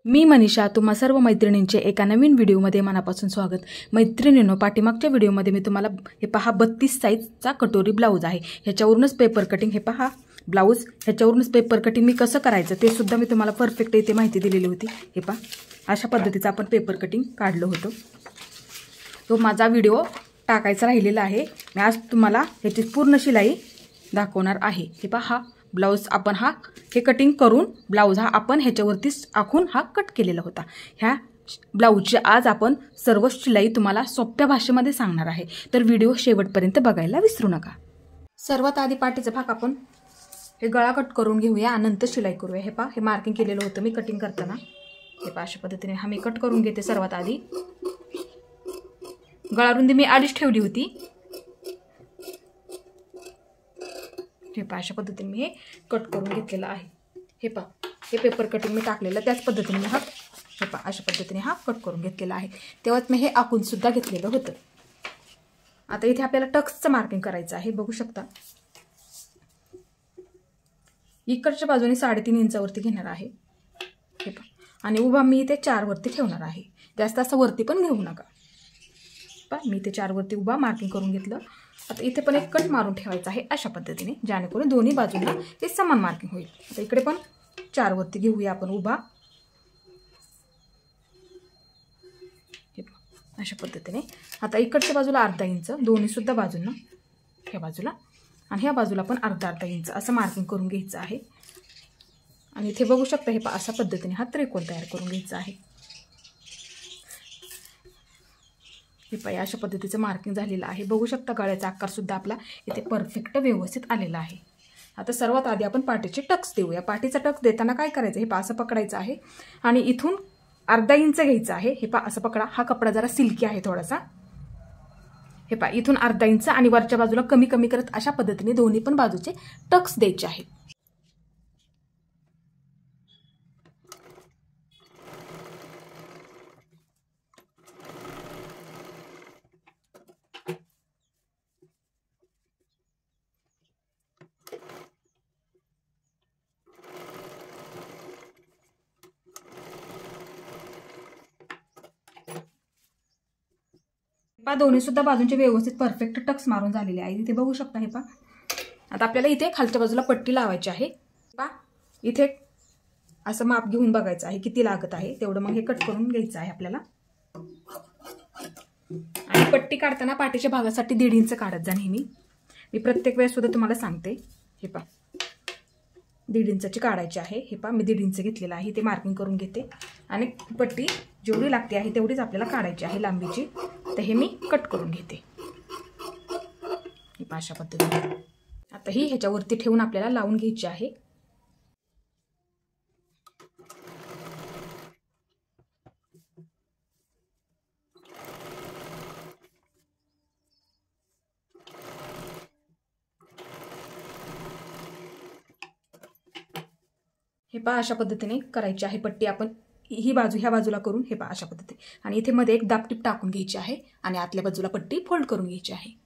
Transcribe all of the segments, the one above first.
मी मनीषा तुम्हा सर्व मैत्रिणींचे एका नवीन व्हिडिओमध्ये मनापासून स्वागत। मैत्रिणींनो, पाठीमागच्या व्हिडिओमध्ये मी तुम्हाला हे पहा 32 साईजचा कटोरी ब्लाउज आहे, ह्याच्यावरूनच पेपर कटिंग, हे पहा ब्लाउज, ह्याच्यावरूनच पेपर कटिंग मी कसं करायचं ते सुद्धा मी तुम्हाला परफेक्ट इथे माहिती दिलेली होती। हे पहा अशा पद्धतीचं आपण पेपर कटिंग काढलं होतं। तो माझा व्हिडिओ टाकायचा राहिलेला आहे, मी आज तुम्हाला ह्याची पूर्ण शिलाई दाखवणार आहे। हे पहा ब्लाउज आपण हे कटिंग करून ब्लाउज आपण ह्याच्यावरती आखून कट केलेला होता। ह्या ब्लाउजची आज आपण सर्व शिलाई तुम्हाला सोप्या भाषेमध्ये सांगणार आहे, तर व्हिडिओ शेवटपर्यंत बघायला विसरू नका। सर्वात आधी पाठीचा भाग आपण हे गळा कट करून घेऊया आणि नंतर शिलाई करूया। हे पहा हे मार्किंग केलेलं होतं मी कटिंग करताना। हे पहा अशा पद्धतीने मी कट करून घेते। सर्वात आधी गळा रुंदी मी 2.5 ठेवली होती। हे पहा अशा पद्धतीने मी हे कट करून घेतलेलं आहे। हे पहा हे पेपर कटिंग मी टाकलेलं, त्याच पद्धतीने मी हे पहा अशा पद्धतीने कट करून घेतलेला आहे। तेव्हाच मी हे आखून सुद्धा घेतलेलं होतं। आता इथे आपल्याला टक्सचं मार्किंग करायचं आहे, बघू शकता। इकडच्या बाजूने 3.5 इंचावरती घेणार आहे। हे पहा आणि उभा मी इथे 4 वरती ठेवणार आहे, जास्त असं वरती पण घेऊ नका। पहा मी इथे 4 वरती उभा मार्किंग करून घेतलं। आता इथे पण एक कट मारून ठेवायचा आहे अशा पद्धतीने, जेणेकरून दोन्ही बाजूंना हे समान मार्किंग होईल। आता इकडे पण 4 वरती घेऊया आपण उभा, अशा पद्धतीने। आता इकडच्या बाजूला 1/2 इंच, दोन्ही सुद्धा बाजूंना, ह्या बाजूला आणि ह्या बाजूला पण अर्धा इंच असं मार्किंग करून घ्यायचं आहे। आणि इथे बघू शकता हे अशा पद्धतीने त्रिकोण तयार करून घ्यायचा आहे। हे पहा अशा पद्धतीचं मार्किंग झालेलं आहे, बघू शकता। गळ्याचा आकार सुद्धा आपला इथे परफेक्ट व्यवस्थित आलेला आहे। आता सर्वात आधी आपण पाठीचे टक्स देऊया। पाठीचा टक्स देताना काय करायचं, हे पहा असं पकडायचं आहे आणि इथून 1/2 इंच घ्यायचं आहे। हे पहा असं पकडा, हा कपडा जरा सिल्की आहे थोडासा। हे पहा इथून 1/2 इंच आणि वरच्या बाजूला कमी कमी करत अशा पद्धतीने दोन्ही पण बाजूचे टक्स द्यायचे आहेत। पहा दोन्ही सुद्धा बाजूंचे व्यवस्थित परफेक्ट टक्स मारून झालेले आहे, इथे बघू शकता। हे पहा आता आपल्याला इथे खालच्या बाजूला पट्टी लावायची आहे। पहा इथे असं माप घेऊन बघायचं आहे किती लागत आहे तेवढं, मग हे कट करून घ्यायचं आहे आपल्याला। आणि पट्टी काढताना पाठीच्या भागासाठी 1.5 इंच काढत जा नेहमी, मी प्रत्येक वेळेस सुद्धा तुम्हाला सांगते। हे पहा 1.5 इंचाची काढायची आहे। हे पहा मी 1.5 इंच घेतलेला आहे, ते मार्किंग करून घेते आणि पट्टी जेवढी लागते आहे तेवढीच आपल्याला काढायची आहे लांबीची। तर हे मी कट करून घेते हे पहा अशा पद्धतीने। आता ही ह्याच्यावरती ठेवून आपल्याला लावून घ्यायची आहे। हे पहा अशा पद्धतीने करायची आहे पट्टी आपण, ही बाजू ह्या बाजूला करून हे पहा अशा पद्धतीने, आणि इथे मध्ये एक दाबटीप टाकून घ्यायची आहे आणि आतल्या बाजूला पट्टी फोल्ड करून घ्यायची आहे।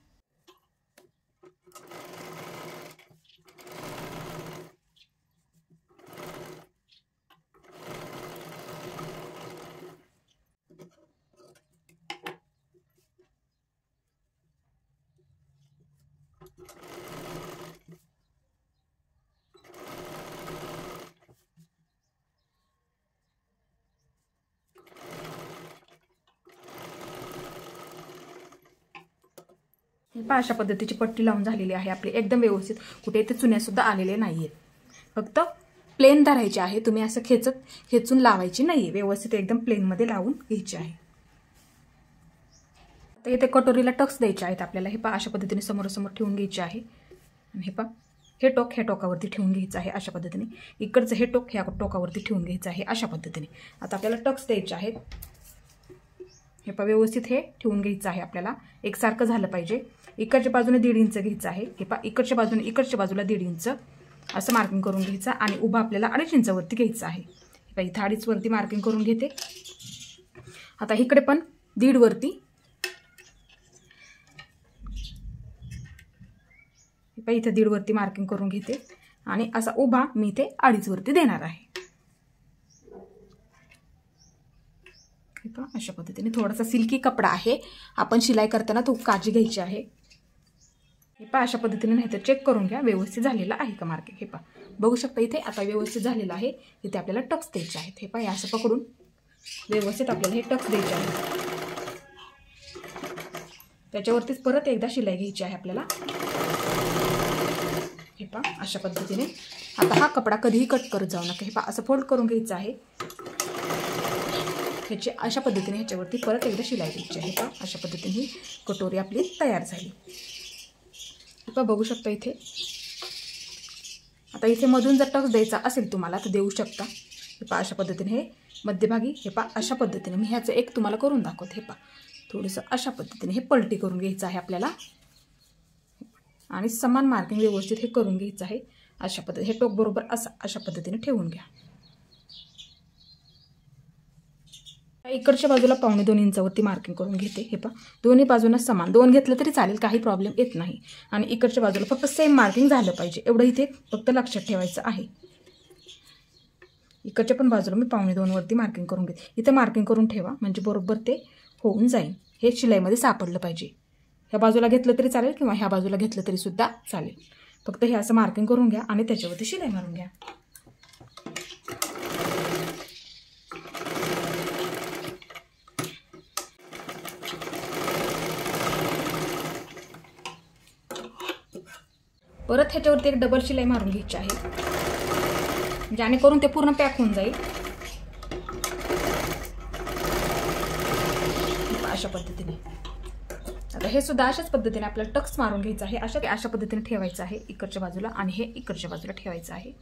अशा पद्धतीची पट्टी लावून झालेली आहे आपली, एकदम व्यवस्थित, कुठे इथे चुन्या सुद्धा आलेले नाहीयेत। फक्त प्लेन धरायची आहे, तुम्ही असं खेचून लावायची नाहीये, व्यवस्थित एकदम प्लेन मध्ये लावून घ्यायची आहे। आता इथे कटोरीला टक्स द्यायचे आहेत आपल्याला। हे पहा अशा पद्धतीने समोरासमोर ठेवून घ्यायचे आहे आणि हे पहा हे टोक ह्या टोकावरती ठेवून घ्यायचं आहे अशा पद्धतीने, इकडचं हे टोक ह्या टोकावरती ठेवून घ्यायचं आहे अशा पद्धतीने। आता आपल्याला टक्स द्यायचे आहेत। हे पहा व्यवस्थित हे ठेवून घ्यायचं आहे आपल्याला, एकसारखं झालं पाहिजे। इकडच्या बाजूने 1.5 इंच घ्यायचं आहे। हे पहा इकडच्या बाजूला 1.5 इंच असं मार्किंग करून घ्यायचं आणि उभा आपल्याला 2.5 इंच वरती घ्यायचं आहे। हे पहा इथे 2.5 वरती मार्किंग करून घेते। आता इकडे पण 1.5 वरती, हे पहा इथे 1.5 वरती मार्किंग करून घेते आणि असा उभा मी इथे 2.5 वरती देणार आहे। हे पहा अशा पद्धतीने थोडासा सिल्की कपडा आहे, आपण शिलाई करताना तो काळजी घ्यायची आहे। हे पहा अशा पद्धतीने नाही तर चेक करून घ्या व्यवस्थित झालेलं आहे का मार्किंग। हे पहा बघू शकता इथे आता व्यवस्थित झालेलं आहे। इथे आपल्याला टक्स द्यायचे आहेत। हे पहा असं पकडून व्यवस्थित आपल्याला हे टक्स द्यायचे आहेत। त्याच्यावरतीच परत एकदा शिलाई घ्यायची आहे आपल्याला। हे पहा अशा पद्धतीने आता हा कपडा कधीही कट करत जाऊ नका। हे पहा असं फोल्ड करून घ्यायचं आहे। ह्याची अशा पद्धतीने ह्याच्यावरती परत एकदा शिलाई द्यायची आहे। पहा अशा पद्धतीने ही कटोरी आपली तयार झाली। हे पहा बघू शकता इथे आता इथे मधून जर टक्स द्यायचा असेल तुम्हाला तर देऊ शकता। हे पहा अशा पद्धतीने हे मध्यभागी हे पहा अशा पद्धतीने मी ह्याचं एक तुम्हाला करून दाखवते। हे पहा थोडंसं अशा पद्धतीने हे पलटी करून घ्यायचं आहे आपल्याला आणि समान मार्किंग व्यवस्थित हे करून घ्यायचं आहे। अशा पद्धतीने हे टोक बरोबर अशा पद्धतीने ठेवून घ्या। इकडच्या बाजूला 2.25 इंचावरती मार्किंग करून घेते। हे पहा दोन्ही बाजूंना समान 2 घेतलं तरी चालेल, काही प्रॉब्लेम येत नाही। आणि इकडच्या बाजूला फक्त सेम मार्किंग झालं पाहिजे एवढं इथे फक्त लक्षात ठेवायचं आहे। इकडच्या पण बाजूला मी 2.25 वरती मार्किंग करून घेते। इथे मार्किंग करून ठेवा म्हणजे बरोबर ते होऊन जाईल। हे शिलाईमध्ये सापडलं पाहिजे। ह्या बाजूला घेतलं तरी चालेल किंवा ह्या बाजूला घेतलं तरी सुद्धा चालेल, फक्त हे असं मार्किंग करून घ्या आणि त्याच्यावरती शिलाई मारून घ्या। परत ह्याच्यावरती एक डबल शिलाई मारून घ्यायची आहे जेणेकरून ते पूर्ण पॅक होऊन जाईल। अशा पद्धतीने आता हे सुद्धा अशाच पद्धतीने आपल्याला टक्स मारून घ्यायचं आहे। अशा पद्धतीने ठेवायचं आहे इकडच्या बाजूला आणि हे इकडच्या बाजूला ठेवायचं आहे।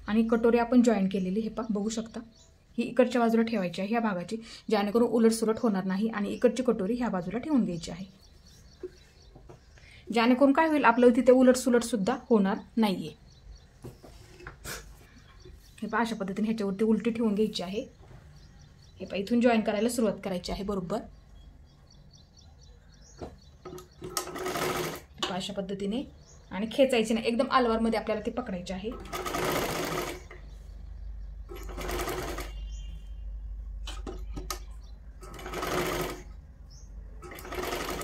आणि कटोरी आपण जॉईन केलेली हे पहा बघू शकता ही इकडच्या बाजूला ठेवायची आहे ह्या भागाची, जेणेकरून उलटसुलट होणार नाही। आणि इकडची कटोरी ह्या बाजूला ठेवून घ्यायची आहे जेणेकरून काय होईल आपल्याला तिथे उलटसुलट सुद्धा होणार नाहीये। हे पहा अशा पद्धतीने ह्याच्यावरती उलटी ठेवून घ्यायची आहे। हे पहा इथून जॉईन करायला सुरुवात करायची आहे बरोबर। अशा पद्धतीने आणि खेचायची नाही, एकदम आलवारमध्ये आपल्याला ते पकडायचे आहे।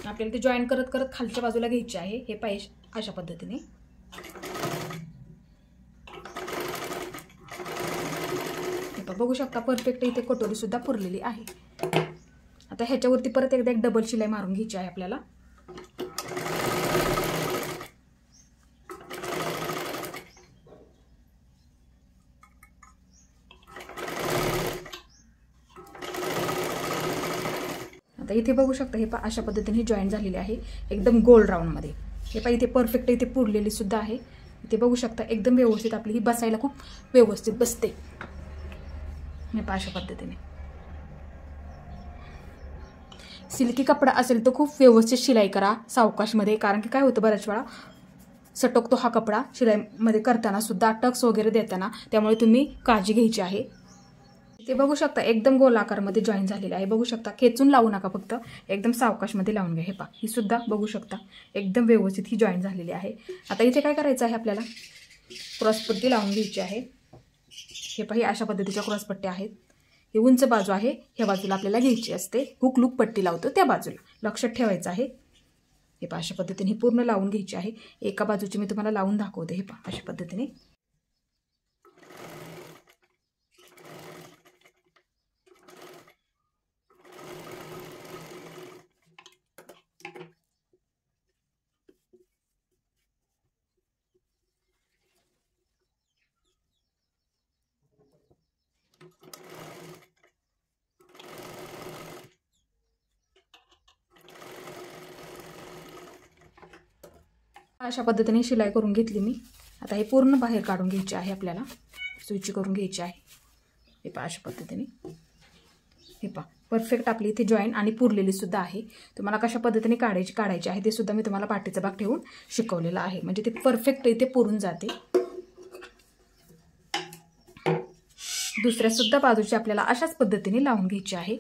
आपल्याला ते जॉईन करत करत खालच्या बाजूला घ्यायचे आहे। हे पाहिजे अशा पद्धतीने बघू शकता परफेक्ट इथे कटोरी सुद्धा पुरलेली आहे। आता ह्याच्यावरती परत एकदा एक डबल शिलाई मारून घ्यायची आहे आपल्याला। आता इथे बघू शकता हे पहा अशा पद्धतीने जॉईन झालेली आहे एकदम गोल राऊंड मध्ये। हे पहा इथे परफेक्ट इथे पुरलेली सुद्धा आहे। इथे बघू शकता एकदम व्यवस्थित आपली ही बसायला खूप व्यवस्थित बसते। हे पहा अशा पद्धतीने सिल्की कपडा असेल तर खूप व्यवस्थित शिलाई करा सावकाशमध्ये, कारण की काय होतं बऱ्याच वेळा सटकतो हा कपडा शिलाईमध्ये करताना सुद्धा टक्स वगैरे देताना, त्यामुळे तुम्ही काळजी घ्यायची आहे। ते बघू शकता एकदम गोल आकारमध्ये जॉईन झालेलं आहे। बघू शकता खेचून लावू नका, फक्त एकदम सावकाशमध्ये लावून घ्या। हे पहा ही सुद्धा बघू शकता एकदम व्यवस्थित ही जॉईन झालेली आहे। आता इथे काय करायचं आहे आपल्याला क्रॉसपट्टी लावून घ्यायची आहे। हे पहा अशा पद्धतीच्या क्रॉसपट्ट्या आहेत। ही उंच बाजू आहे, ह्या बाजूला आपल्याला घ्यायची असते। हुक लूक पट्टी लावतो त्या बाजूला लक्षात ठेवायचं आहे। हे पहा अशा पद्धतीने पूर्ण लावून घ्यायची आहे। एका बाजूची मी तुम्हाला लावून दाखवते। हे पहा अशा पद्धतीने अशा पद्धतीने शिलाई करून घेतली मी। आता हे पूर्ण बाहेर काढून घ्यायचे आहे आपल्याला, सुईची करून घ्यायची आहे। हे पहा अशा पद्धतीने हे पहा परफेक्ट आपली इथे जॉईन आणि पुरलेली सुद्धा आहे। तुम्हाला कशा पद्धतीने काढायची आहे ते सुद्धा मी तुम्हाला पाठीचा भाग ठेवून शिकवलेलं आहे, म्हणजे ते परफेक्ट इथे पुरून जाते। दुसऱ्या सुद्धा बाजूची आपल्याला अशाच पद्धतीने लावून घ्यायची आहे।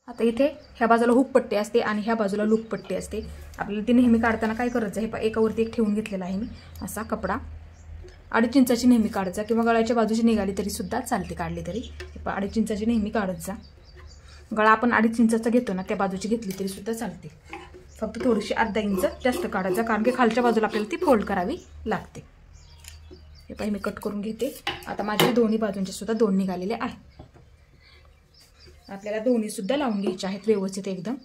आता इथे ह्या बाजूला हुक पट्टी असते आणि ह्या बाजूला लूक पट्टी असते। आपल्याला ती नेहमी काढताना काय करायचं आहे, एकावरती एक ठेवून घेतलेला आहे मी असा कपडा। 2.5 इंचाची नेहमी काढत जा, किंवा गळ्याच्या बाजूची निघाली तरी सुद्धा चालते, काढली तरी. हे पहा 2.5 इंचाची नेहमी काढत जा. गळा आपण 2.5 इंचाचा घेतो ना, त्या बाजूची घेतली तरी सुद्धा चालते. फक्त थोडीशी अर्धा इंच जास्त काढत जा, कारण की खालच्या बाजूला आपल्याला ती फोल्ड करावी लागते. हे पहा मी कट करून घेते. आता माझ्या दोन्ही बाजूंचे सुद्धा 2 निघालेले आहेत. आपल्याला दोन्ही सुद्धा लावून घ्यायचे आहेत व्यवस्थित एकदम.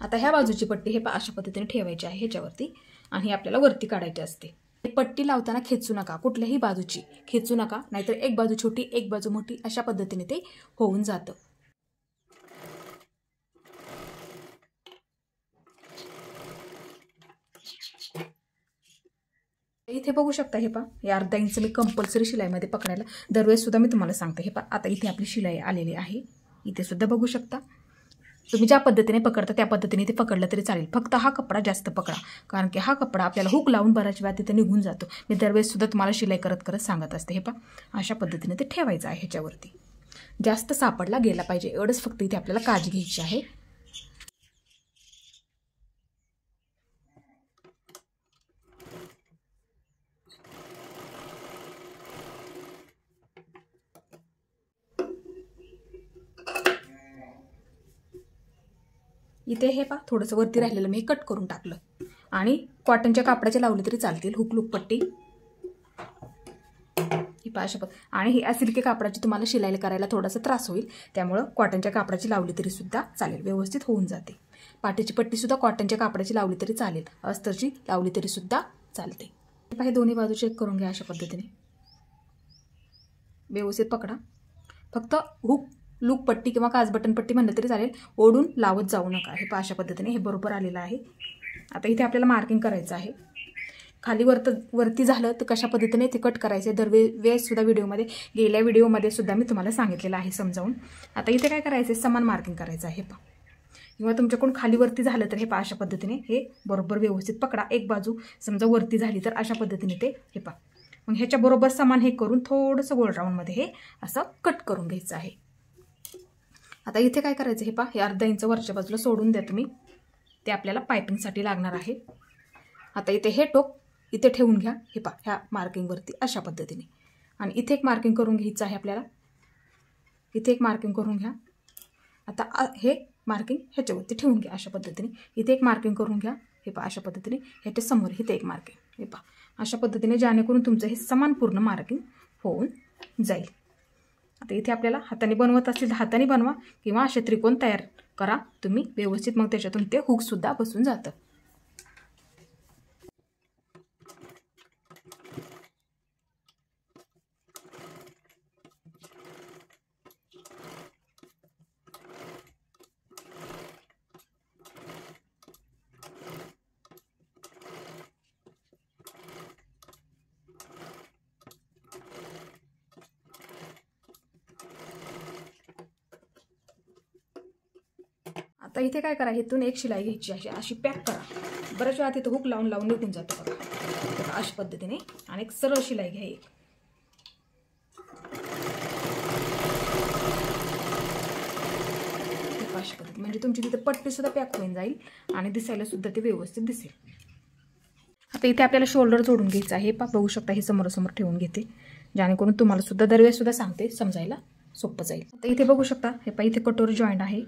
आता ह्या बाजूची पट्टी हे अशा पद्धतीने ठेवायची आहे ह्याच्यावरती, आणि आपल्याला वरती काढायची असते. पट्टी लावताना खेचू नका, कुठल्याही बाजूची खेचू नका, नाहीतर एक बाजू छोटी एक बाजू मोठी अशा पद्धतीने ते होऊन जातं. इथे बघू शकता. हे पहा हे अर्धा इंच मी कंपल्सरी शिलाईमध्ये पकडायला दरवेळेस सुद्धा मी तुम्हाला सांगते. हे पहा आता इथे आपली शिलाई आलेली आहे. इथे सुद्धा बघू शकता. तुम्ही ज्या पद्धतीने पकडता त्या पद्धतीने ते पकडलं तरी चालेल. फक्त हा कपडा जास्त पकडा, कारण की हा कपडा आपल्याला हुक लावून बऱ्याच वेळा तिथे निघून जातो. मी दरवेळेस सुद्धा तुम्हाला शिलाई करत करत सांगत असते. हे पहा अशा पद्धतीने ते ठेवायचं आहे. ह्याच्यावरती जास्त सापडला गेला पाहिजे एवढंच फक्त इथे आपल्याला काळजी घ्यायची आहे. इथे हे पहा थोडंसं वरती राहिलेलं मी कट करून टाकलं, आणि कॉटनच्या कापडाचे लावले तरी चालतील. हुक पट्टी ही पहा अशा आणि ही सिल्की कापडाची तुम्हाला शिलाई करायला थोडासा त्रास होईल, त्यामुळं कॉटनच्या कापडाची लावली तरी सुद्धा चालेल, व्यवस्थित होऊन जाते. पाठीची पट्टी सुद्धा कॉटनच्या कापडाची लावली तरी चालेल, अस्तरची लावली तरी सुद्धा चालते. हे दोन्ही बाजू चेक करून घ्या. अशा पद्धतीने व्यवस्थित पकडा. फक्त हुक लूक पट्टी किंवा काज बटन पट्टी म्हणलं तरी चालेल, ओढून लावत जाऊ नका. हे पहा अशा पद्धतीने हे बरोबर आलेलं आहे. आता इथे आपल्याला मार्किंग करायचं आहे. खाली वरती झालं तर कशा पद्धतीने ते कट करायचे दरवेळेस सुद्धा व्हिडिओमध्ये गेल्या व्हिडिओमध्ये सुद्धा मी तुम्हाला सांगितलेलं आहे समजावून. आता इथे काय करायचं आहे, समान मार्किंग करायचं आहे. पहा किंवा तुमच्याकडून खाली वरती झालं तर हे पहा अशा पद्धतीने हे बरोबर व्यवस्थित पकडा. एक बाजू समजा वरती झाली तर अशा पद्धतीने ते हे पहा. मग ह्याच्या बरोबर समान हे करून थोडंसं गोल राऊंडमध्ये हे असं कट करून घ्यायचं आहे. आता इथे काय करायचं, हे पहा हे अर्धा इंच वरच्या बाजूला सोडून द्या तुम्ही, ते आपल्याला पायपिंगसाठी लागणार आहे. आता इथे हे टोक इथे ठेवून घ्या. हे पहा ह्या मार्किंगवरती अशा पद्धतीने, आणि इथे एक मार्किंग करून घ्यायचं आहे आपल्याला. इथे एक मार्किंग करून घ्या. आता हे मार्किंग ह्याच्यावरती ठेवून घ्या अशा पद्धतीने. इथे एक मार्किंग करून घ्या. हे पहा अशा पद्धतीने ह्याच्या समोर इथे एक मार्किंग. हे पहा अशा पद्धतीने, जेणेकरून तुमचं हे समान पूर्ण मार्किंग होऊन जाईल. आता इथे आपल्याला हाताने बनवत असतील तर हाताने बनवा, किंवा असे त्रिकोण तयार करा तुम्ही व्यवस्थित, मग त्याच्यातून ते हुक सुद्धा बसून जातं. आता इथे काय करा, इथून एक शिलाई घ्यायची आहे, अशी पॅक करा. बऱ्याच वेळा तिथं हुक लावून लावून निघून जातो बघा अशा पद्धतीने. आणि एक सरळ शिलाई घ्या एक. अशा पद्धती म्हणजे तुमची तिथे पट्टी सुद्धा पॅक होऊन जाईल आणि दिसायला सुद्धा ते व्यवस्थित दिसेल. आता इथे आपल्याला शोल्डर जोडून घ्यायचं आहे. बघू शकता हे समोरासमोर ठेवून घेते, जेणेकरून तुम्हाला सुद्धा दरवेळेस सुद्धा सांगते, समजायला सोपं जाईल. आता इथे बघू शकता हे पहा इथे कटोरी जॉईंट आहे,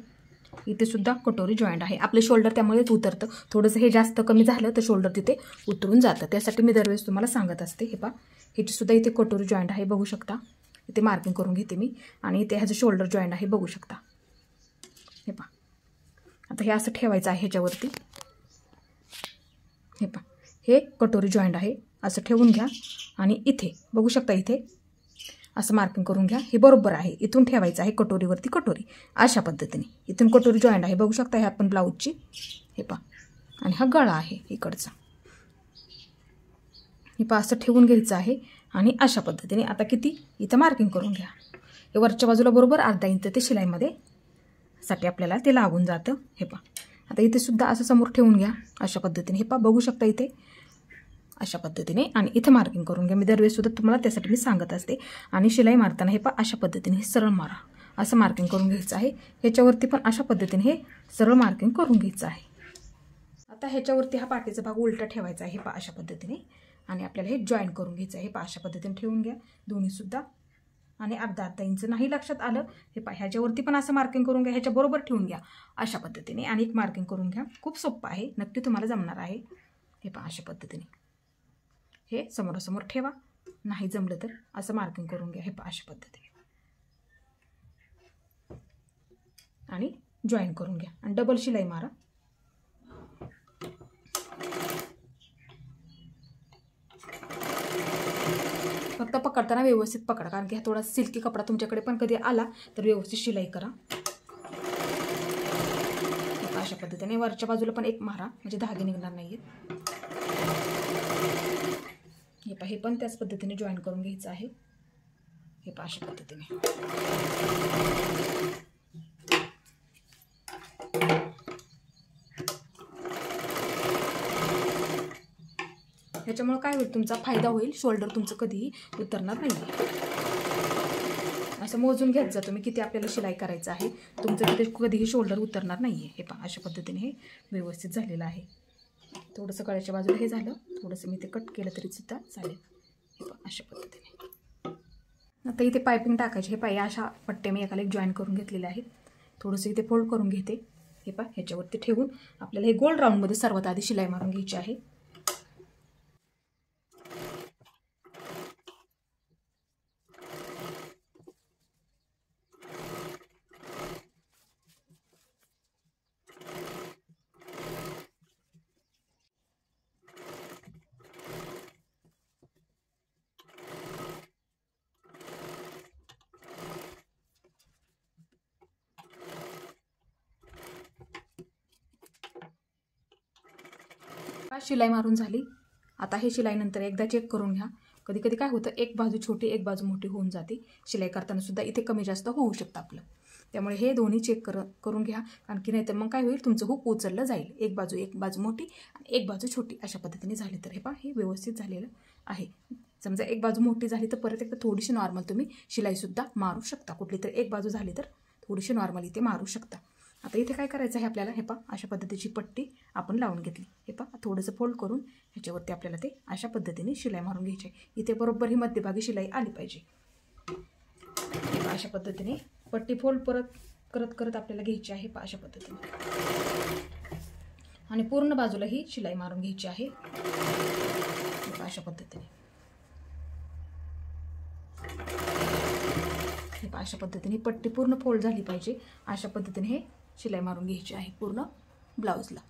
इथे सुद्धा कटोरी जॉईंट आहे. आपले शोल्डर त्यामुळेच उतरतं. थोडंसं हे जास्त कमी झालं तर शोल्डर तिथे उतरून जातं, त्यासाठी मी दरवेळेस तुम्हाला सांगत असते. हे पहा ह्याची सुद्धा इथे कटोरी जॉईंट आहे, बघू शकता. इथे मार्किंग करून घेते मी, आणि इथे ह्याचं शोल्डर जॉईंट आहे, बघू शकता. हे पहा आता हे असं ठेवायचं आहे ह्याच्यावरती. हे पहा हे कटोरी जॉईंट आहे, असं ठेवून घ्या. आणि इथे बघू शकता इथे असं मार्किंग करून घ्या. हे बरोबर आहे, इथून ठेवायचं आहे कटोरीवरती कटोरी अशा पद्धतीने. इथून कटोरी जॉईंट आहे, बघू शकता. हे आपण ब्लाऊजची हे पहा, आणि हा गळा आहे इकडचा. हे पहा असं ठेवून घ्यायचं आहे, आणि अशा पद्धतीने आता किती इथं मार्किंग करून घ्या. हे वरच्या बाजूला बरोबर अर्धा इंच ते शिलाईमध्ये साठी आपल्याला ते लागून जातं. हे पहा आता इथे सुद्धा असं समोर ठेवून घ्या अशा पद्धतीने. हे पहा बघू शकता इथे अशा पद्धतीने. आणि इथे मार्किंग करून घ्या. मी दरवेळेस सुद्धा तुम्हाला त्यासाठी मी सांगत असते. आणि शिलाई मारताना हे पहा अशा पद्धतीने हे सरळ मारा, असं मार्किंग करून घ्यायचं आहे. ह्याच्यावरती पण अशा पद्धतीने हे सरळ मार्किंग करून घ्यायचं आहे. आता ह्याच्यावरती हा पाठीचा भाग उलटा ठेवायचा आहे. हे पहा अशा पद्धतीने. आणि आपल्याला हे जॉईन करून घ्यायचं आहे. हे पहा अशा पद्धतीने ठेवून घ्या दोन्ही सुद्धा. आणि अर्धा इंच नाही लक्षात आलं, हे पहा ह्याच्यावरती पण असं मार्किंग करून घ्या, ह्याच्या बरोबर ठेवून घ्या अशा पद्धतीने. आणि एक मार्किंग करून घ्या. खूप सोपं आहे, नक्की तुम्हाला जमणार आहे. हे पहा अशा पद्धतीने हे समोरासमोर ठेवा. नाही जमलं तर असं मार्किंग करून घ्या. हे पहा अशा पद्धतीने. आणि जॉईन करून घ्या आणि डबल शिलाई मारा. फक्त पकडताना व्यवस्थित पकडा, कारण की हा थोडा सिल्की कपडा तुमच्याकडे पण कधी आला तर व्यवस्थित शिलाई करा. अशा पद्धतीने वरच्या बाजूला पण एक मारा, म्हणजे धागे निघणार नाहीत. हे पहा हे पण त्याच पद्धतीने जॉईन करून घ्यायचं आहे. हे पहा अशा पद्धतीने. ह्याच्यामुळे काय होईल, तुमचा फायदा होईल. शोल्डर तुमचं कधीही उतरणार नाही. असं मोजून घेत जा तुम्ही किती आपल्याला शिलाई करायचं आहे. तुमचं तिथे कधीही शोल्डर उतरणार नाही आहे. हे पहा अशा पद्धतीने हे व्यवस्थित झालेलं आहे. थोडंसं गळ्याच्या बाजूला हे झालं, थोडंसं मी ते कट केलं तरी सुद्धा चालेल. हे पहा अशा पद्धतीने. आता इथे पायपिंग टाकायचे. हे पहा अशा पट्ट्या मी एकाला एक जॉईन करून घेतलेल्या आहेत. थोडंसं इथे फोल्ड करून घेते. हे पहा ह्याच्यावरती ठेवून आपल्याला हे गोल राऊंडमध्ये सर्वात आधी शिलाई मारून घ्यायची आहे. शिलाई मारून झाली. आता हे शिलाईनंतर एकदा चेक करून घ्या. कधी कधी काय होतं, एक बाजू छोटी एक बाजू मोठी होऊन जाते. शिलाई करताना सुद्धा इथे कमी जास्त होऊ शकतं आपलं. त्यामुळे हे दोन्ही चेक करून घ्या, कारण की नाहीतर मग काय होईल, तुमचं हुक उचललं जाईल. एक बाजू मोठी आणि एक बाजू छोटी अशा पद्धतीने झाली तर हे पहा हे व्यवस्थित झालेलं आहे. समजा एक बाजू मोठी झाली तर परत एकदा थोडीशी नॉर्मल तुम्ही शिलाईसुद्धा मारू शकता. कुठली तर एक बाजू झाली तर थोडीशी नॉर्मल इथे मारू शकता. आता इथे काय करायचं आहे आपल्याला, हे पहा अशा पद्धतीची पट्टी आपण लावून घेतली. हे पहा थोडंसं फोल्ड करून ह्याच्यावरती आपल्याला ते अशा पद्धतीने शिलाई मारून घ्यायची आहे. इथे बरोबर ही मध्यभागी शिलाई आली पाहिजे. हे पहा अशा पद्धतीने पट्टी फोल्ड करत आपल्याला घ्यायची आहे. पहा अशा पद्धतीने. आणि पूर्ण बाजूला ही शिलाई मारून घ्यायची आहे. हे पहा अशा पद्धतीने. हे पहा अशा पद्धतीने पट्टी पूर्ण फोल्ड झाली पाहिजे. अशा पद्धतीने हे शिलाई मारून घ्यायची आहे पूर्ण ब्लाऊजला.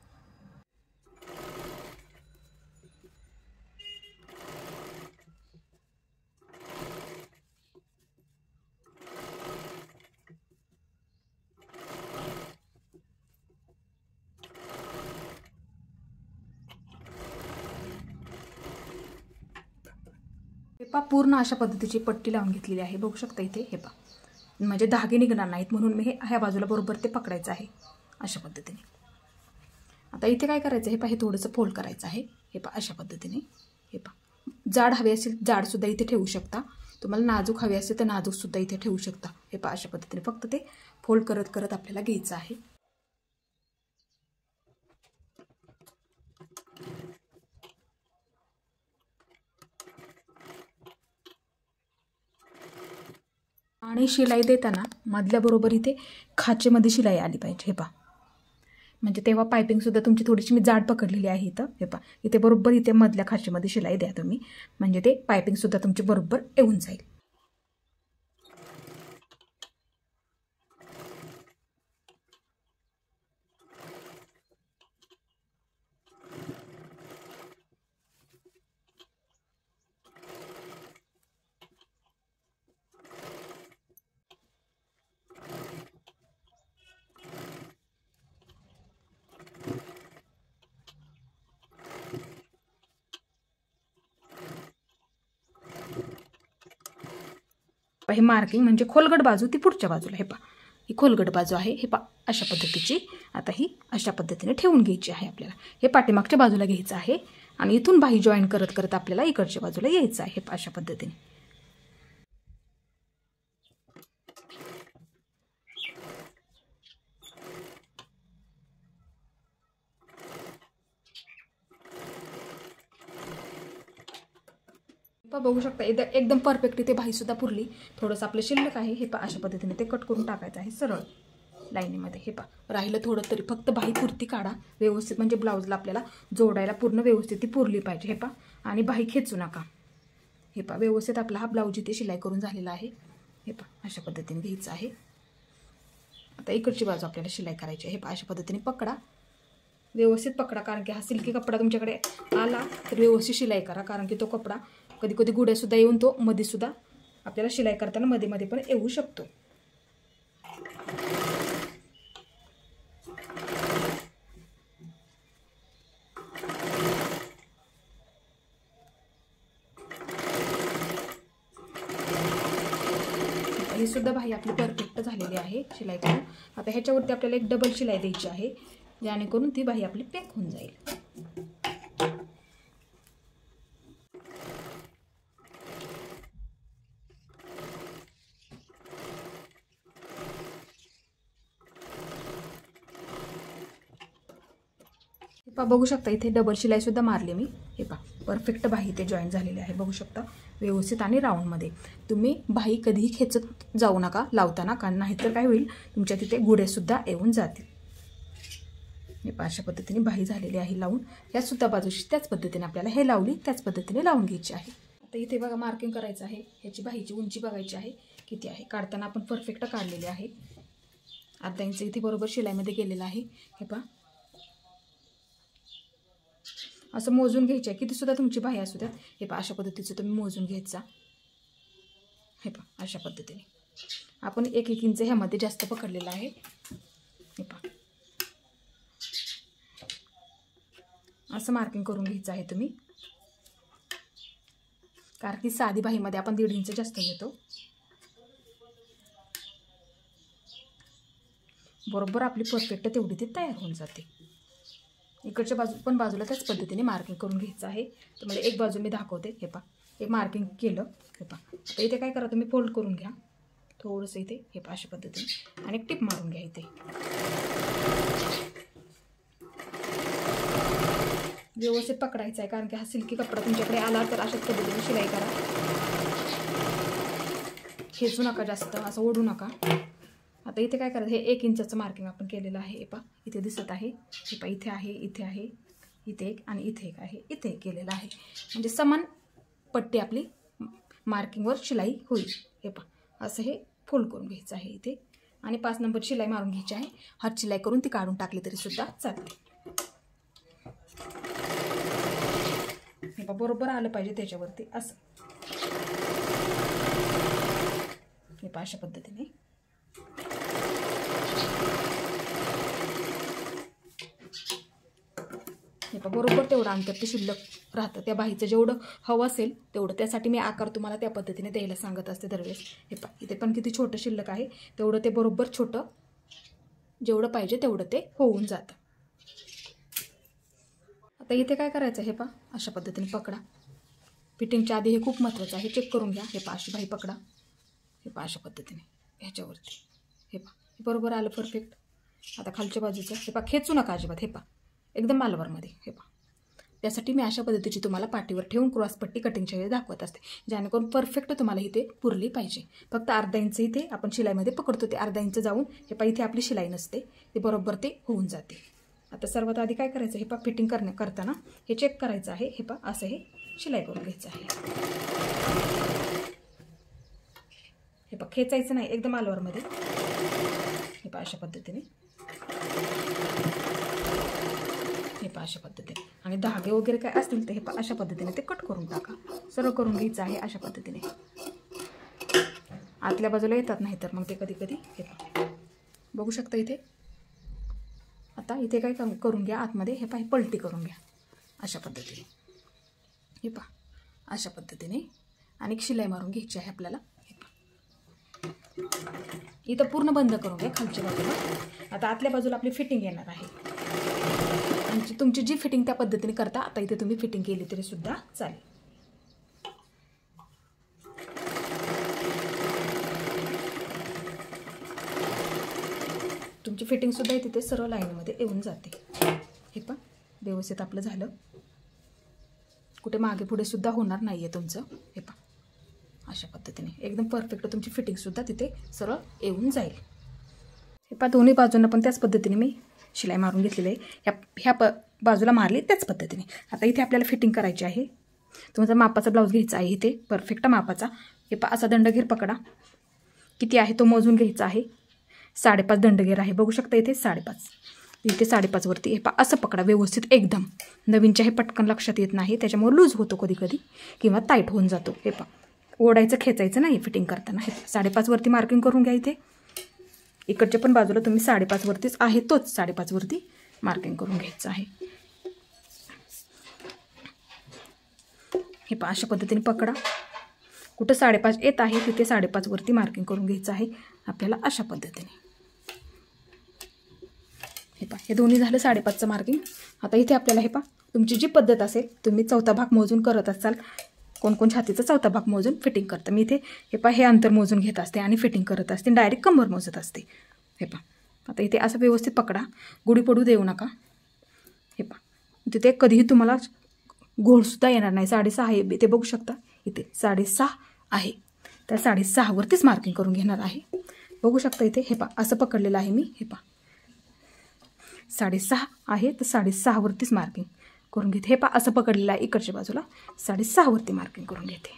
हे पहा पूर्ण अशा पद्धतीची पट्टी लावून घेतलेली आहे. बघू शकता इथे. हे पहा म्हणजे धागे निघणार नाहीत म्हणून मी हे ह्या बाजूला बरोबर ते पकडायचं आहे अशा पद्धतीने. आता इथे काय करायचं, हे पहा हे थोडंसं फोल्ड करायचं आहे. हे पहा अशा पद्धतीने. हे पहा जाड हवे असेल जाडसुद्धा इथे ठेवू शकता. तुम्हाला नाजूक हवे असेल तर नाजूकसुद्धा इथे ठेवू शकता. हे पहा अशा पद्धतीने फक्त ते फोल्ड करत आपल्याला घ्यायचं आहे. आणि शिलाई देताना मधल्या बरोबर इथे खाचेमध्ये शिलाई आली पाहिजे. हे पहा म्हणजे तेव्हा पायपिंगसुद्धा तुमची थोडीशी मी जाड पकडलेली आहे इथं. हे पहा इथे बरोबर इथे मधल्या खाचेमध्ये शिलाई द्या तुम्ही, म्हणजे ते पायपिंगसुद्धा तुमची बरोबर येऊन जाईल. हे मार्किंग म्हणजे खोलगट बाजू ती पुढच्या बाजूला. हे पहा ही खोलगट बाजू आहे, हे अशा पद्धतीची. आता ही अशा पद्धतीने ठेवून घ्यायची आहे आपल्याला. हे पाठीमागच्या बाजूला घ्यायचं आहे आणि इथून बाही जॉईन करत करत आपल्याला इकडच्या बाजूला यायचं आहे अशा पद्धतीने. बघू शकता एकदम परफेक्ट इथे बाही सुद्धा पुरली. थोडंसं आपलं शिल्लक आहे, हे अशा पद्धतीने ते कट करून टाकायचं आहे सरळ लाईनीमध्ये. हे राहिलं थोडं तरी फक्त बाही पुरती काढा व्यवस्थित, म्हणजे ब्लाऊजला आपल्याला जोडायला पूर्ण व्यवस्थित ती पुरली पाहिजे. हे आणि बाही खेचू नका. हे व्यवस्थित आपला हा ब्लाऊज इथे शिलाई करून झालेला आहे. हे अशा पद्धतीने घ्यायचं आहे. आता इकडची बाजू आपल्याला शिलाई करायची आहे. अशा पद्धतीने पकडा, व्यवस्थित पकडा, कारण की हा सिल्की कपडा तुमच्याकडे आला तर व्यवस्थित शिलाई करा, कारण की तो कपडा कधी कधी गुड्यासुद्धा येऊन तो मध्येसुद्धा आपल्याला शिलाई करताना मध्ये मध्ये पण येऊ शकतो. ही सुद्धा बाही आपली परफेक्ट झालेली आहे शिलाई करून. आता ह्याच्यावरती आपल्याला एक डबल शिलाई द्यायची आहे, जेणेकरून ती बाही आपली पॅक होऊन जाईल. बघू शकता इथे डबल शिलाई सुद्धा मारली मी. हे परफेक्ट बाही इथे जॉईन झालेली आहे. बघू शकता व्यवस्थित आणि राऊंडमध्ये. तुम्ही बाही कधीही खेचत जाऊ नका लावताना, कारण नाहीतर काय होईल तुमच्या तिथे गुडेसुद्धा येऊन जातील. हे अशा पद्धतीने बाही झालेली आहे लावून. या सुद्धा बाजूशी त्याच पद्धतीने आपल्याला हे लावली त्याच पद्धतीने लावून घ्यायची आहे. आता इथे बघा मार्किंग करायचं आहे. ह्याची बाहीची उंची बघायची आहे किती आहे. काढताना आपण परफेक्ट काढलेली आहे. अर्धा इंच इथे बरोबर शिलाईमध्ये गेलेला आहे. हे असं मोजून घ्यायचं आहे. किती सुद्धा तुमची बाही असू द्यात. हे अशा पद्धतीचं तुम्ही मोजून घ्यायचा. हे अशा पद्धतीने आपण 1-1 इंच ह्यामध्ये जास्त पकडलेला आहे. हे असं मार्किंग करून घ्यायचं आहे तुम्ही, कारण की साधी बाहीमध्ये आपण 1.5 इंच जास्त घेतो. बरोबर आपली परफेक्ट तेवढी ती तयार होऊन जाते. इकडच्या बाजूला त्याच पद्धतीने मार्किंग करून घ्यायचं आहे. तुम्हाला एक बाजू मी दाखवते. हे एक मार्किंग केलं. हे आता इथे काय करा तुम्ही फोल्ड करून घ्या थोडंसं इथे. हे अशा पद्धतीने आणि एक टिप मारून घ्या इथे. व्यवस्थित पकडायचं आहे, कारण की हा सिल्की कपडा तुमच्याकडे आला तर अशाच पद्धतीने शिलाई करा. खेचू नका जास्त, असं ओढू नका. आता इथे काय करायचं, हे 1 इंचाचं मार्किंग आपण केलेलं आहे. हे इथे दिसत आहे. हे इथे आहे, इथे आहे, इथे एक आणि इथे एक आहे, इथे एक केलेलं आहे. म्हणजे समान पट्टी आपली मार्किंगवर शिलाई होईल. हे असं हे फोल्ड करून घ्यायचं आहे इथे आणि 5 नंबर शिलाई मारून घ्यायची आहे. हात शिलाई करून ती काढून टाकली तरी सुद्धा चालते. हे बरोबर आलं पाहिजे त्याच्यावरती असं. हे अशा पद्धतीने हे बरोबर तेवढं अंतर ते शिल्लक राहतं. त्या बाहीचं जेवढं हवं असेल तेवढं, त्यासाठी मी आकार तुम्हाला त्या पद्धतीने द्यायला सांगत असते दरवेळेस. हे इथे पण किती छोटं शिल्लक आहे, तेवढं ते बरोबर छोटं जेवढं पाहिजे तेवढं ते होऊन जातं. आता इथे काय करायचं, हे अशा पद्धतीने पकडा. फिटिंगच्या आधी हे खूप महत्त्वाचं आहे, चेक करून घ्या. हे अशी बाही पकडा. हे अशा पद्धतीने ह्याच्यावरती. हे बरोबर आलं परफेक्ट. आता खालच्या बाजूचं हे खेचू नका अजिबात. हे एकदम मालवरमध्ये. हे त्यासाठी मी अशा पद्धतीची तुम्हाला पाठीवर ठेवून क्रॉसपट्टी कटिंगच्या वेळी दाखवत असते, जेणेकरून परफेक्ट तुम्हाला इथे पुरली पाहिजे. फक्त अर्धा इंच इथे आपण शिलाईमध्ये पकडतो, ते अर्धा इंच जाऊन हे इथे आपली शिलाई नसते, ते बरोबर ते होऊन जाते. आता सर्वात आधी काय करायचं, हे फिटिंग करताना हे चेक करायचं आहे. हे असं हे शिलाई करून घ्यायचं आहे. हे खेचायचं नाही, एकदम मालवरमध्ये. हे अशा पद्धतीने. हे अशा पद्धतीने आणि धागे वगैरे काय असतील तर हे अशा पद्धतीने ते कट करून टाका. सरळ करून घ्यायचं आहे अशा पद्धतीने. आतल्या बाजूला येतात नाही तर मग ते कधी कधी हे बघू शकता इथे. आता इथे काय करून घ्या, आतमध्ये हे पलटी करून घ्या अशा पद्धतीने. हे अशा पद्धतीने आणि शिलाई मारून घ्यायची आहे आपल्याला. इथं पूर्ण बंद करून घ्या खालच्या बाजूला. आता आतल्या बाजूला आपली फिटिंग येणार आहे. आणि तुमची जी फिटिंग त्या पद्धतीने करता, आता इथे तुम्ही फिटिंग केली तरी सुद्धा चालेल. तुमची फिटिंग सुद्धा तिथे सरळ लाईनमध्ये येऊन जाते. हे पण व्यवस्थित आपलं झालं. कुठे मागे पुढे सुद्धा होणार नाही आहे तुमचं. हे पण अशा पद्धतीने एकदम परफेक्ट तुमची फिटिंगसुद्धा तिथे सरळ येऊन जाईल. हे पहा दोन्ही बाजूंना पण त्याच पद्धतीने मी शिलाई मारून घेतलेली आहे. ह्या बाजूला मारली त्याच पद्धतीने. आता इथे आपल्याला फिटिंग करायची आहे. तुमचा मापाचा ब्लाऊज घ्यायचा आहे इथे परफेक्ट मापाचा. हे पहा असा दंडगेर पकडा. किती आहे तो मोजून घ्यायचा आहे. 5.5 दंडगेर आहे. बघू शकता इथे 5.5. इथे 5.5 वरती. हे पहा असं पकडा व्यवस्थित एकदम. नवीनच्या हे पटकन लक्षात येत नाही त्याच्यामुळे लूज होतो कधी कधी किंवा टाईट होऊन जातो. हे पहा ओढायचं खेचायचं नाही फिटिंग करताना. हे 5.5 वरती मार्किंग करून घ्या. इथे इकडच्या पण बाजूला तुम्ही 5.5 वरतीच आहे तोच 5.5 वरती मार्किंग करून घ्यायचं आहे. हे पहा अशा पद्धतीने पकडा. कुठं 5.5 येत आहे तिथे 5.5 वरती मार्किंग करून घ्यायचं आहे आपल्याला अशा पद्धतीने. हे पहा हे दोन्ही झालं 5.5चं मार्किंग. आता इथे आपल्याला हे पहा तुमची जी पद्धत असेल तुम्ही चौथा भाग मोजून करत असाल. कोण कोण छातीचा चौथा भाग मोजून फिटिंग करतं. मी इथे हे पहा हे अंतर मोजून घेत असते आणि फिटिंग करत असते. डायरेक्ट कंबर मोजत असते. हे पहा आता इथे असं व्यवस्थित पकडा. गुढी पडू देऊ नका. हे पहा तिथे कधीही तुम्हाला घोळसुद्धा येणार नाही. 6.5 आहे ते बघू शकता. इथे 6.5 आहे. त्या 6.5 वरतीच मार्किंग करून घेणार आहे. बघू शकता इथे हे पहा असं पकडलेलं आहे मी. हे पहा 6.5 आहे तर 6.5 वरतीच मार्किंग करून घेते. हे पहा असं पकडलेलं आहे. इकडच्या बाजूला 6.5 वरती मार्किंग करून घेते.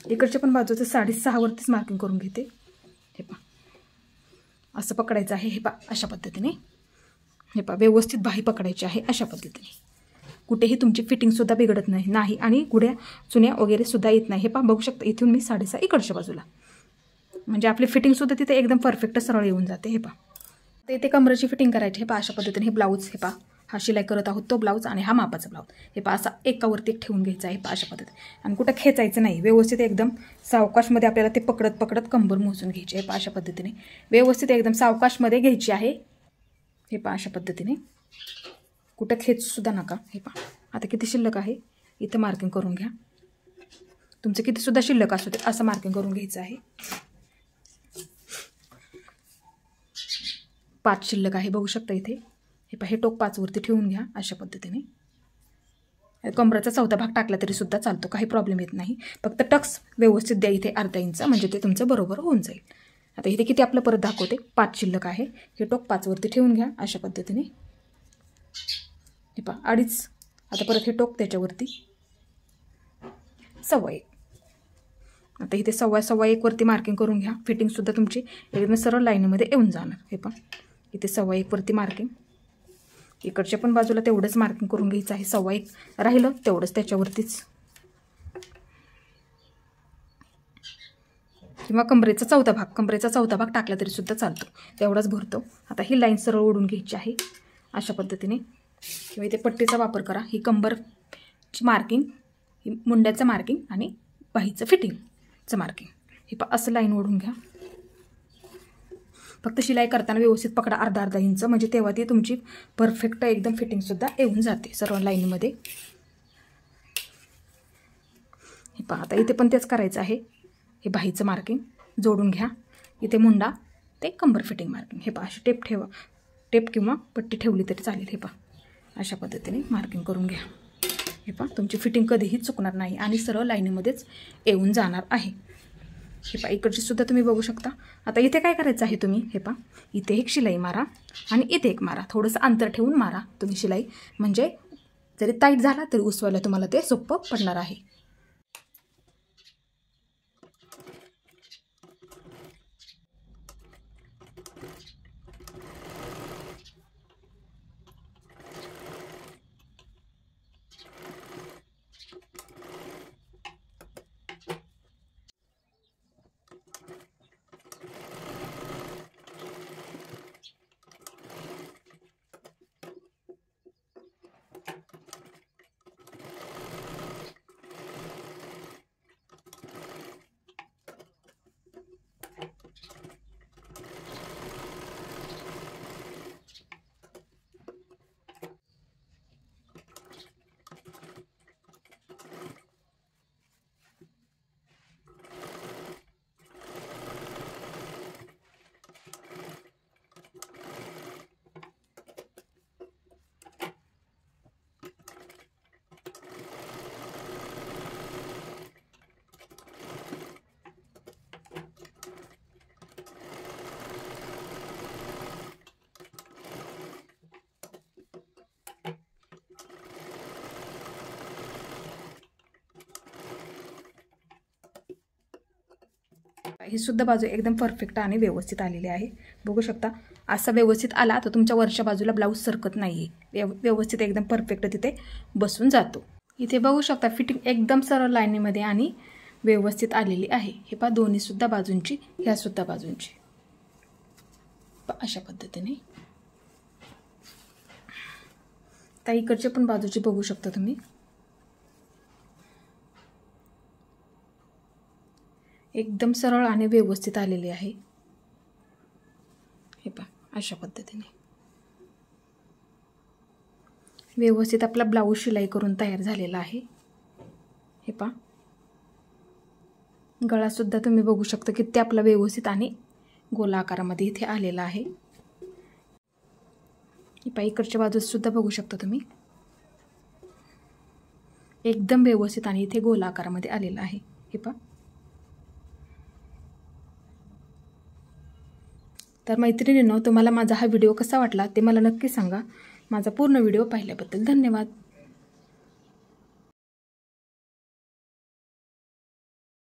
इकडच्या पण बाजूचं 6.5 वरतीच मार्किंग करून घेते. हे पहा असं पकडायचं आहे. हे पहा अशा पद्धतीने. हे पहा व्यवस्थित बाही पकडायची आहे अशा पद्धतीने. कुठेही तुमची फिटिंगसुद्धा बिघडत नाही आणि गुड्या चुन्या वगैरे सुद्धा येत नाही. हे पहा बघू शकता इथून मी 6.5 इकडच्या बाजूला म्हणजे आपली फिटिंगसुद्धा तिथे एकदम परफेक्ट सरळ येऊन जाते. हे पहा तर इथे कमरेची फिटिंग करायची. हे पहा अशा पद्धतीने. हे ब्लाऊज हे पहा हा शिलाई करत आहोत तो ब्लाऊज आणि हा मापाचा ब्लाऊज. हे पहा असा एकावरती ठेवून घ्यायचा आहे. पहा अशा पद्धतीने. आणि कुठं खेचायचं नाही. व्यवस्थित एकदम सावकाशमध्ये आपल्याला ते पकडत पकडत कंबर मोजून घ्यायची आहे. पहा अशा पद्धतीने व्यवस्थित एकदम सावकाशमध्ये घ्यायची आहे. हे पहा अशा पद्धतीने. कुठं खेचसुद्धा नका. हे पहा आता किती शिल्लक आहे इथं मार्किंग करून घ्या. तुमचं कितीसुद्धा शिल्लक असू दे असं मार्किंग करून घ्यायचं आहे. 5 शिल्लक आहे बघू शकता इथे. हे पहा हे टोक 5 वरती ठेवून घ्या अशा पद्धतीने. कमराचा चौथा भाग टाकला तरी सुद्धा चालतो. काही प्रॉब्लेम येत नाही. फक्त टक्स व्यवस्थित द्या इथे अर्धा इंच म्हणजे ते तुमचं बरोबर होऊन जाईल. आता इथे किती आपलं परत दाखवते 5 शिल्लक आहे. हे टोक 5 वरती ठेवून घ्या अशा पद्धतीने. हे पहा 2.5. आता परत हे टोक त्याच्यावरती 1.25. आता इथे 1.25 वरती मार्किंग करून घ्या. फिटिंगसुद्धा तुमची एकदम सरळ लाईनमध्ये येऊन जाणार. हे पहा इथे 1.25 वरती मार्किंग. इकडच्या पण बाजूला तेवढंच मार्किंग करून घ्यायचं आहे. 1.25 राहिलं तेवढंच त्याच्यावरतीच. किंवा कमरेचा चौथा भाग टाकला तरी सुद्धा चालतो. तेवढाच भरतो. आता ही लाईन सरळ ओढून घ्यायची आहे अशा पद्धतीने. किंवा इथे पट्टीचा वापर करा. ही कंबरची मार्किंग, ही मुंड्याचं मार्किंग आणि बाहीचं फिटिंगचं मार्किंग. हे असं लाईन ओढून घ्या. फक्त शिलाई करताना व्यवस्थित पकडा अर्धा इंच म्हणजे तेव्हा ती तुमची परफेक्ट एकदम फिटिंगसुद्धा येऊन जाते सर्व लाईनमध्ये. हे पहा आता इथे पण तेच करायचं आहे. हे बाहीचं मार्किंग जोडून घ्या. इथे मुंडा ते कंबर फिटिंग मार्किंग. हे पहा अशी टेप ठेवा. टेप किंवा पट्टी ठेवली तरी चालेल. हे पहा अशा पद्धतीने मार्किंग करून घ्या. हे पहा तुमची फिटिंग कधीही चुकणार नाही आणि सरळ लाईनीमध्येच येऊन जाणार आहे. हे पहा इकडची सुद्धा तुम्ही बघू शकता. आता इथे काय करायचं आहे तुम्ही हे पहा इथे एक शिलाई मारा आणि इथे एक मारा. थोडंसं अंतर ठेवून मारा तुम्ही शिलाई म्हणजे जरी टाईट झाला तरी उसवायला तुम्हाला ते सोपं पडणार आहे. ही सुद्धा बाजू एकदम परफेक्ट आणि व्यवस्थित आलेली आहे. बघू शकता असा व्यवस्थित आला तर तुमच्या वरच्या बाजूला ब्लाऊज सरकत नाही आहे, व्यवस्थित एकदम परफेक्ट तिथे बसून जातो. इथे बघू शकता फिटिंग एकदम सरळ लाईनीमध्ये आणि व्यवस्थित आलेली आहे. हे पहा दोन्ही सुद्धा बाजूंची, ह्या सुद्धा बाजूंची अशा पद्धतीने. त्या इकडच्या पण बाजूची बघू शकता तुम्ही. एकदम सरळ आणि व्यवस्थित आलेली आहे. हे पहा अशा पद्धतीने व्यवस्थित आपला ब्लाऊज शिलाई करून तयार झालेला आहे. हे पहा गळा सुद्धा तुम्ही बघू शकता की ते आपला व्यवस्थित आणि गोला आकारामध्ये इथे आलेला आहे. हे पहा इकडच्या बाजूत सुद्धा बघू शकता तुम्ही, एकदम व्यवस्थित आणि इथे गोला आकारामध्ये आलेला आहे. हे पहा. तर मैत्रिणींनो, तुम्हाला माझा हा व्हिडिओ कसा वाटला ते मला नक्की सांगा. माझा पूर्ण व्हिडिओ पाहिल्याबद्दल धन्यवाद.